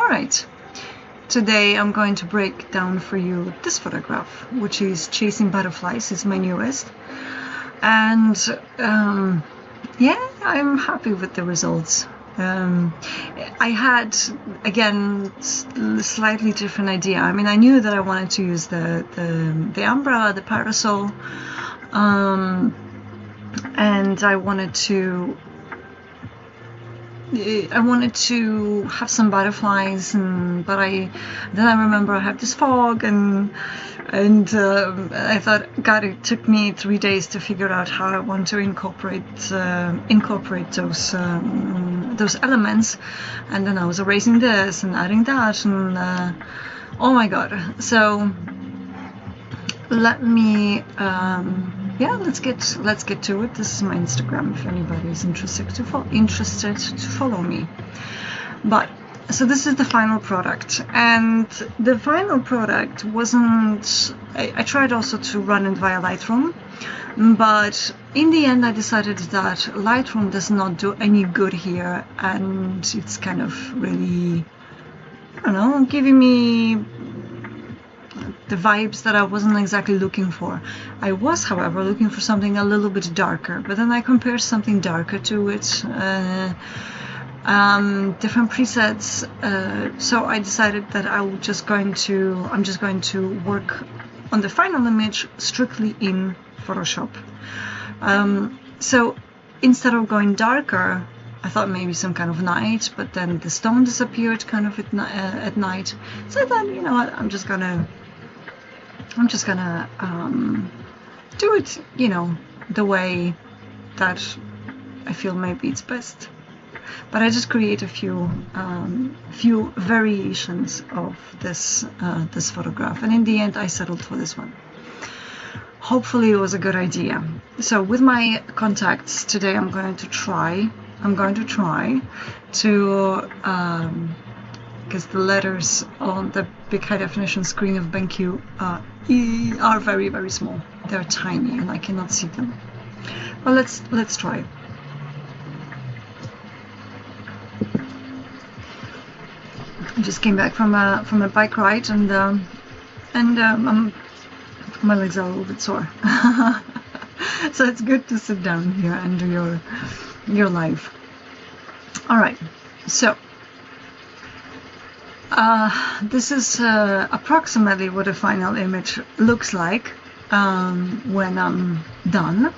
Alright, today I'm going to break down for you this photograph, which is Chasing Butterflies. It's my newest, and yeah, I'm happy with the results. I had, again, slightly different idea. I mean, I knew that I wanted to use the umbrella, the parasol, and I wanted to have some butterflies, but then I remember I have this fog, and I thought, God, it took me 3 days to figure out how I want to incorporate those elements, and then I was erasing this and adding that, and oh my God! So let me. Yeah, let's get to it. This is my Instagram if anybody is interested to follow me. But so this is the final product, and the final product wasn't. I tried also to run it via Lightroom, but in the end I decided that Lightroom does not do any good here, and it's kind of really, I don't know, giving me the vibes that I wasn't exactly looking for. I was, however, looking for something a little bit darker, but then I compared something darker to it, different presets, so I decided that I'm just going to work on the final image strictly in Photoshop. So instead of going darker, I thought maybe some kind of night, but then the stone disappeared kind of at night, so I thought, you know what, I'm just gonna do it, you know, the way that I feel maybe it's best. But I just create a few variations of this photograph, and in the end I settled for this one. Hopefully it was a good idea. So with my contacts today, I'm going to try to because the letters on the big high definition screen of BenQ are very, very small. They're tiny and I cannot see them. Well, let's try. I just came back from a bike ride, and my legs are a little bit sore. So it's good to sit down here and do your live. All right, so this is approximately what a final image looks like when I'm done.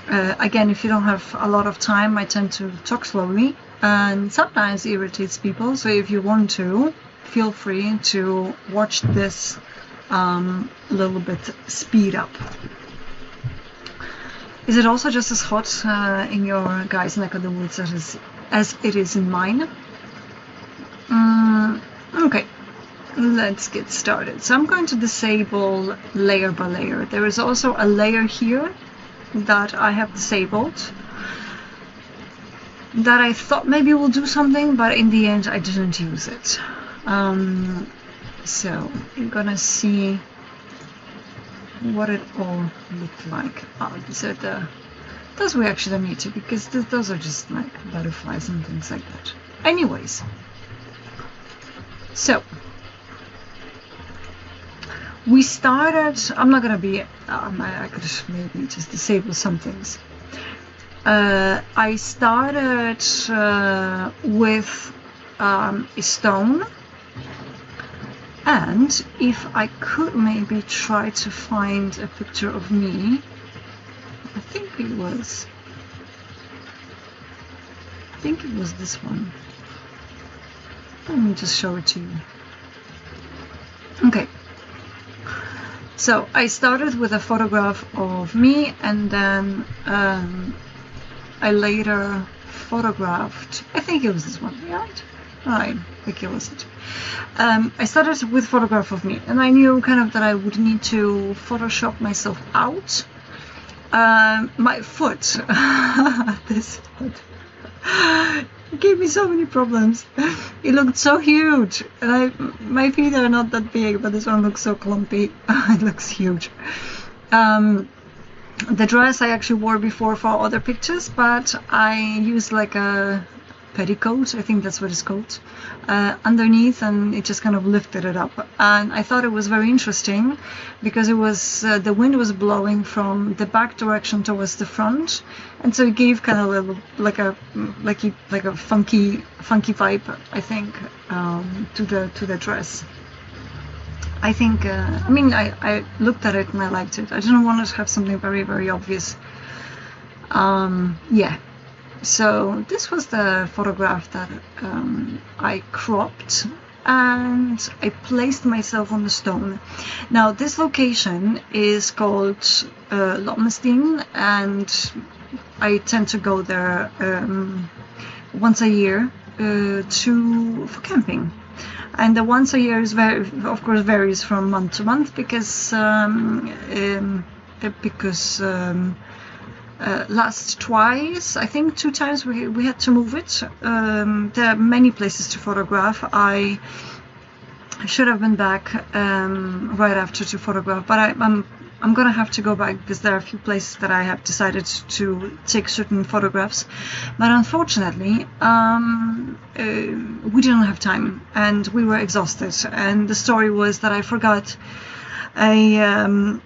Again, if you don't have a lot of time, I tend to talk slowly, and sometimes it irritates people, so if you want to, feel free to watch this little bit speed up. Is it also just as hot in your guys' neck of the woods as it is in mine? Okay, let's get started. So I'm going to disable layer by layer. There is also a layer here that I have disabled that I thought maybe will do something, but in the end I didn't use it. So you're gonna see what it all looked like. Oh, those we actually don't need to, because those are just like butterflies and things like that. Anyways, so we started. I'm not gonna be. I could maybe just disable some things. I started with a stone, and if I could maybe try to find a picture of me. I think it was this one. Let me just show it to you. Okay. So I started with a photograph of me, and then I later photographed, I think it was this one, right? I think it was it. I started with photograph of me, and I knew kind of that I would need to Photoshop myself out. My foot, this foot, it gave me so many problems. It looked so huge, and my feet are not that big, but this one looks so clumpy. It looks huge. The dress I actually wore before for other pictures, but I used like a petticoat, I think that's what it's called, underneath, and it just kind of lifted it up. And I thought it was very interesting because it was the wind was blowing from the back direction towards the front, and so it gave kind of a little like a funky vibe, I think, to the dress. I think I mean I looked at it and I liked it. I didn't want to have something very, very obvious. Yeah. So this was the photograph that I cropped, and I placed myself on the stone. Now this location is called Lommersteen, and I tend to go there once a year for camping. And the once a year is of course varies from month to month because last twice, I think 2 times we had to move it. There are many places to photograph. I should have been back right after to photograph, but I'm gonna have to go back because there are a few places that I have decided to take certain photographs, but unfortunately we didn't have time and we were exhausted. And the story was that I forgot a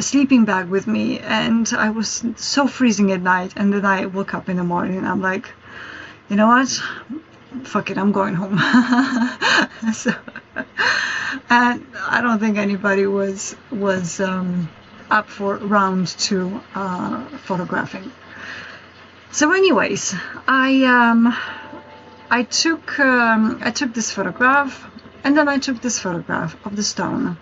sleeping bag with me, and I was so freezing at night, and then I woke up in the morning and I'm like, you know what, fuck it, I'm going home. So, and I don't think anybody was up for round 2 photographing. So anyways, I took this photograph, and then I took this photograph of the stone.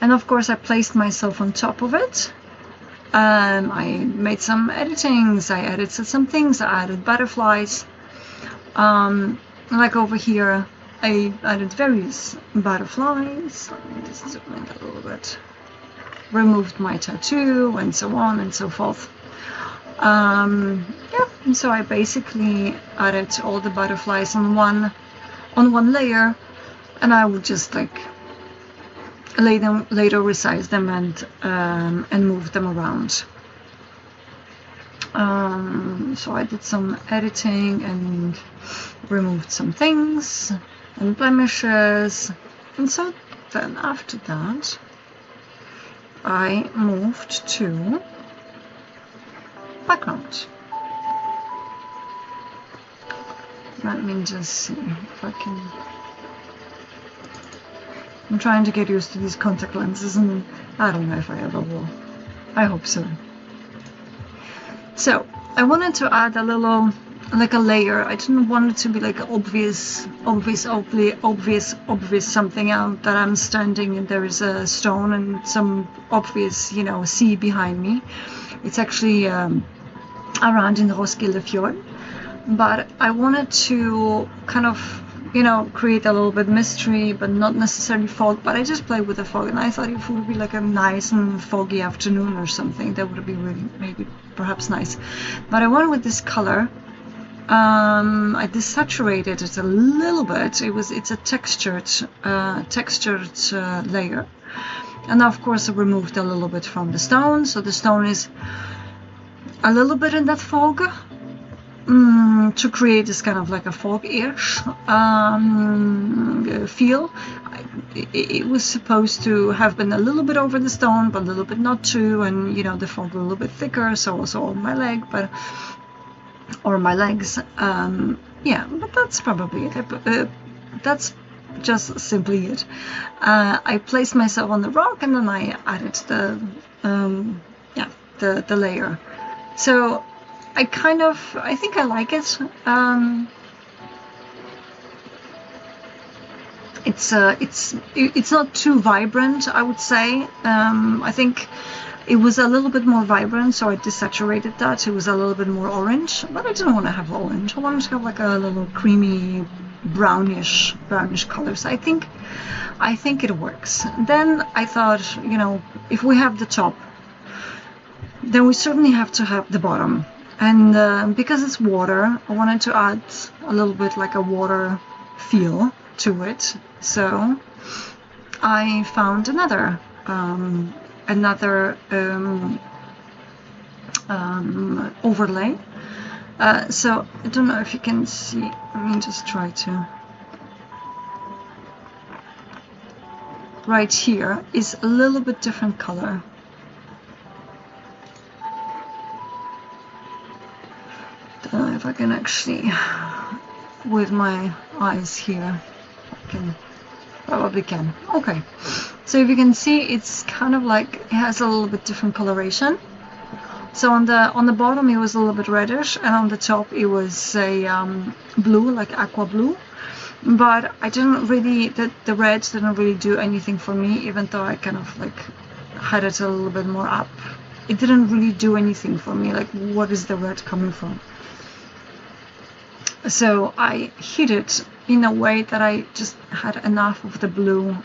And of course I placed myself on top of it. I made some editings, I edited some things, I added butterflies. Like over here, I added various butterflies. Let me just zoom in a little bit. Removed my tattoo and so on and so forth. Yeah, and so I basically added all the butterflies on one layer, and I would just like later resize them and move them around. So I did some editing and removed some things and blemishes, and so then after that I moved to background. Let me just see if I can. I'm trying to get used to these contact lenses, and I don't know if I ever will. I hope so. So I wanted to add a little, like a layer. I didn't want it to be like obvious something out that I'm standing and there is a stone and some obvious, you know, sea behind me. It's actually around in Roskilde Fjord, but I wanted to kind of, you know, create a little bit mystery, but not necessarily fog. But I just played with the fog, and I thought if it would be like a nice and foggy afternoon or something, that would be really, maybe perhaps nice. But I went with this color. I desaturated it a little bit. It's a textured layer, and of course I removed a little bit from the stone, so the stone is a little bit in that fog. To create this kind of like a fog-ish feel. It was supposed to have been a little bit over the stone, but a little bit not too, and you know, the fog a little bit thicker, so also on my leg, or my legs. Yeah, but that's probably it. That's just simply it. I placed myself on the rock, and then I added the layer. So I think I like it. It's not too vibrant, I would say. I think it was a little bit more vibrant, so I desaturated that. It was a little bit more orange, but I didn't want to have orange. I wanted to have like a little creamy brownish colors. I think it works. Then I thought, you know, if we have the top, then we certainly have to have the bottom. And because it's water, I wanted to add a little bit like a water feel to it. So I found another overlay So I don't know if you can see. Let me just try to. Right here is a little bit different color. Don't know if I can actually, with my eyes here, I can, probably can. Okay, so if you can see, it's kind of like it has a little bit different coloration. So on the bottom it was a little bit reddish, and on the top it was a blue, like aqua blue. But I didn't really, the reds didn't really do anything for me, even though I kind of like had it a little bit more up. It didn't really do anything for me, like what is the red coming from? So I hid it in a way that I just had enough of the blue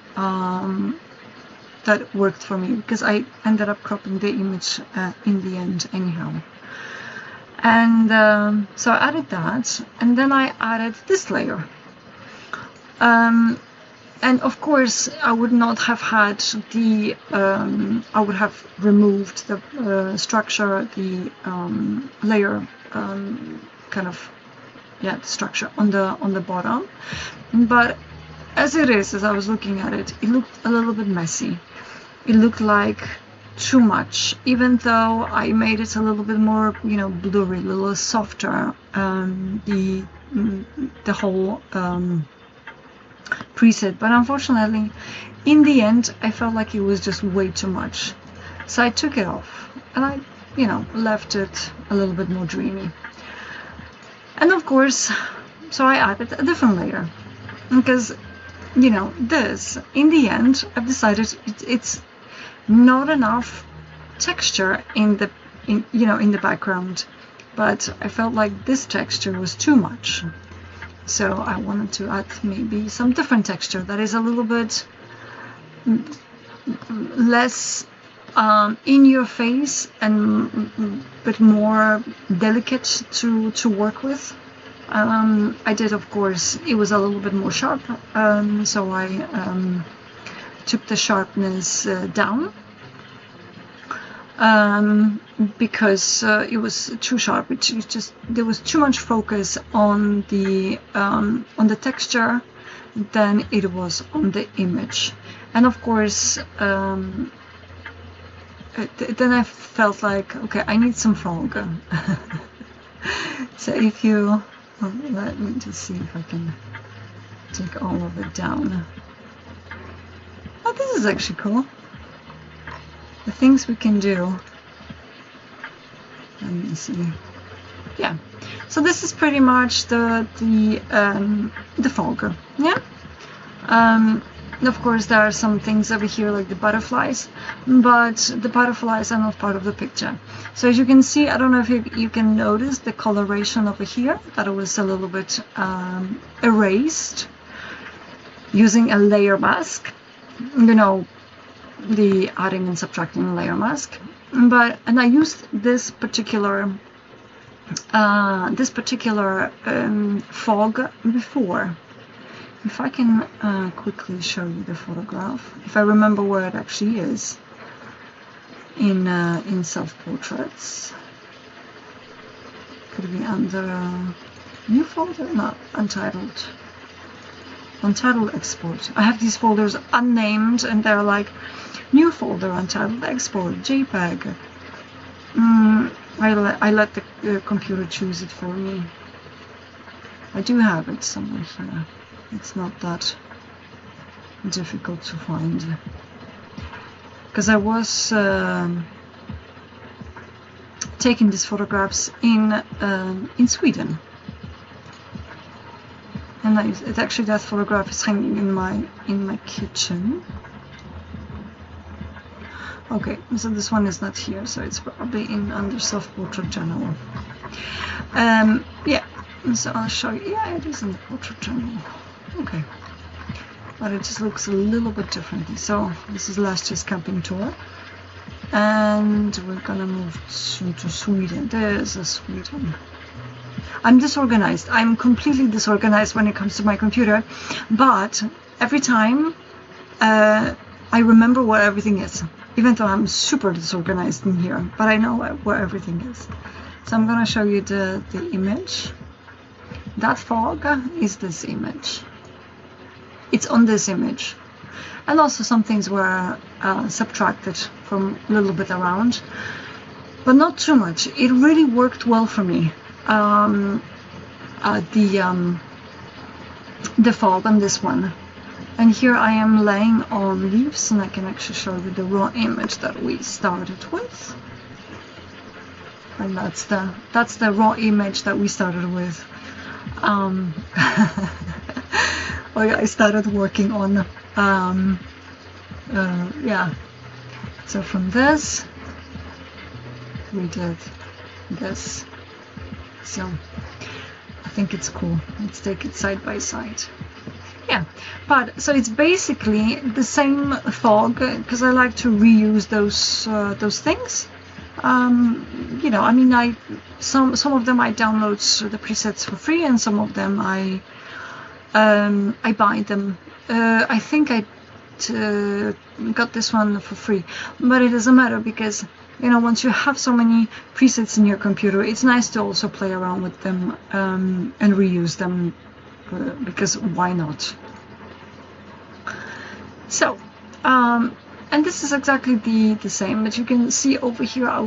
that worked for me, because I ended up cropping the image in the end anyhow. And so I added that, and then I added this layer. And of course I would not have had the, I would have removed the structure, the layer kind of, yeah, the structure on the bottom. But as it is, as I was looking at it, it looked a little bit messy. It looked like too much, even though I made it a little bit more, you know, blurry, a little softer. The whole preset, but unfortunately in the end I felt like it was just way too much, so I took it off and I, you know, left it a little bit more dreamy. And of course, so I added a different layer, because, you know, this, in the end I've decided it's not enough texture in the background, but I felt like this texture was too much. So I wanted to add maybe some different texture that is a little bit less in your face and a bit more delicate to work with. I did, of course, it was a little bit more sharp, so I took the sharpness down. Because it was too sharp. It just, there was too much focus on the texture than it was on the image. And of course, then I felt like, okay, I need some fog. So if you, well, let me just see if I can take all of it down. Oh, this is actually cool. The things we can do. Let me see. Yeah. So this is pretty much the fog. Yeah. Of course, there are some things over here like the butterflies, but the butterflies are not part of the picture. So as you can see, I don't know if you can notice the coloration over here, that it was a little bit erased using a layer mask. You know, the adding and subtracting layer mask, and I used this particular fog before. If I can quickly show you the photograph, if I remember where it actually is in self-portraits. Could it be under new folder? No, untitled export. I have these folders unnamed, and they're like new folder, untitled export, JPEG. I let the computer choose it for me. I do have it somewhere here. It's not that difficult to find, because I was taking these photographs in Sweden. And actually, that photograph is hanging in my kitchen. Okay, so this one is not here, so it's probably under self-portrait channel. Yeah, so I'll show you. Yeah, it is in the portrait channel. Okay, but it just looks a little bit differently. So this is last year's camping tour, and we're gonna move to Sweden. There's a Sweden. I'm disorganized. I'm completely disorganized when it comes to my computer, but every time I remember where everything is, even though I'm super disorganized in here, but I know where everything is. So I'm going to show you the image. That fog is this image. It's on this image. And also some things were subtracted from a little bit around, but not too much. It really worked well for me. The fog on this one. And here I am laying on leaves, and I can actually show you the raw image that we started with. And that's the raw image that we started with. I started working on yeah. So from this we did this. So I think it's cool. Let's take it side by side. Yeah, but so it's basically the same fog, because I like to reuse those things. You know, I mean, some of them I download the presets for free, and some of them I buy them. I think I got this one for free, but it doesn't matter, because you know, once you have so many presets in your computer, it's nice to also play around with them and reuse them, because why not? So and this is exactly the same, but you can see over here I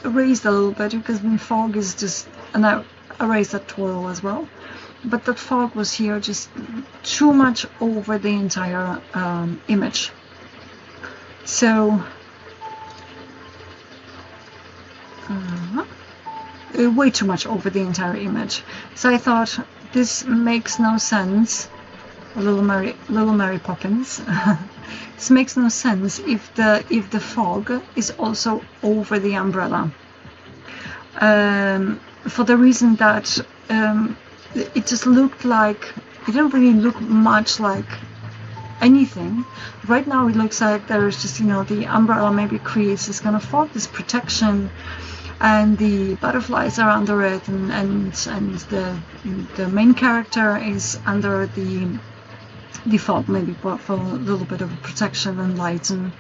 erased a little bit, because the fog is just, and I erased that twirl as well, but that fog was here just too much over the entire image. So way too much over the entire image. So I thought, this makes no sense. Little Mary Poppins. This makes no sense if the fog is also over the umbrella. For the reason that it just looked like, it didn't really look much like anything. Right now it looks like there's just, you know, the umbrella maybe creates this kind of fog, this protection, and the butterflies are under it, and the main character is under the fog, maybe for a little bit of protection and light, and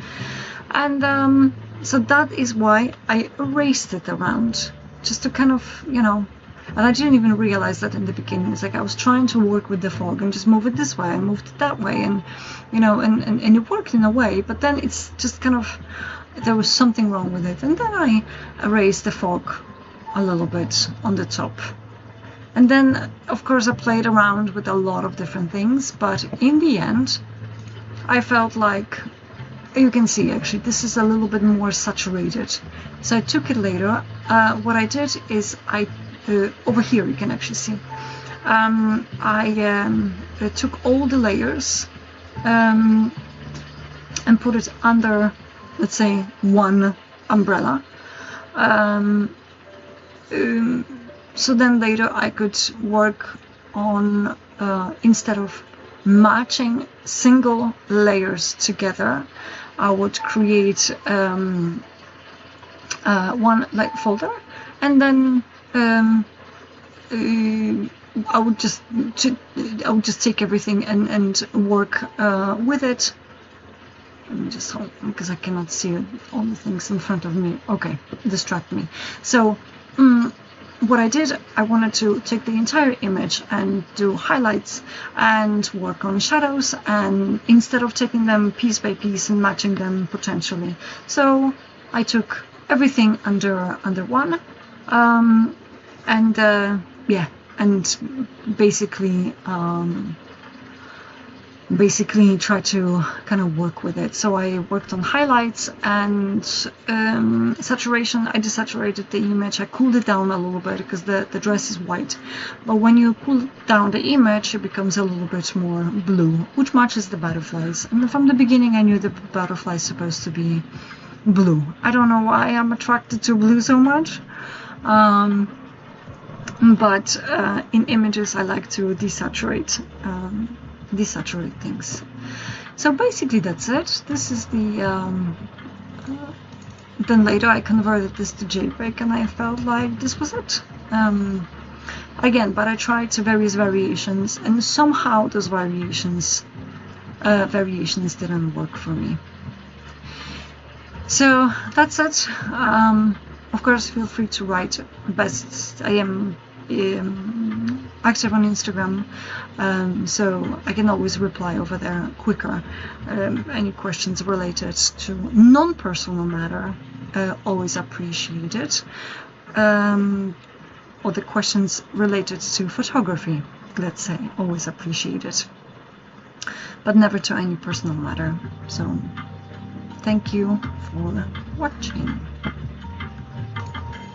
so that is why I erased it around, just to kind of, you know, and I didn't even realize that in the beginning. It's like I was trying to work with the fog and just move it this way and moved it that way, and you know, and it worked in a way, but then it's just kind of, there was something wrong with it, and then I erased the fog a little bit on the top. And then, of course, I played around with a lot of different things, but in the end, I felt like, you can see actually, this is a little bit more saturated. So I took it later. What I did is over here you can actually see, I took all the layers and put it under, let's say, one umbrella. So then later I could work on, instead of matching single layers together, I would create one like folder, and then I would just take everything and work with it. Let me just hold, because I cannot see all the things in front of me. Okay, distract me. So what I did, I wanted to take the entire image and do highlights and work on shadows, and instead of taking them piece by piece and matching them potentially. So I took everything under one, and yeah, and basically try to kind of work with it. So I worked on highlights and saturation. I desaturated the image. I cooled it down a little bit, because the dress is white, but when you cool down the image, it becomes a little bit more blue, which matches the butterflies. And from the beginning I knew the butterfly is supposed to be blue. I don't know why I'm attracted to blue so much, but in images I like to desaturate things. So basically that's it. This is the then later I converted this to JPEG, and I felt like this was it. Again, but I tried various variations, and somehow those variations didn't work for me. So that's it. of course, feel free to write. Best, I am active on Instagram, so I can always reply over there quicker. Any questions related to non-personal matter, always appreciated. Or the questions related to photography, let's say, always appreciated, but never to any personal matter. So thank you for watching.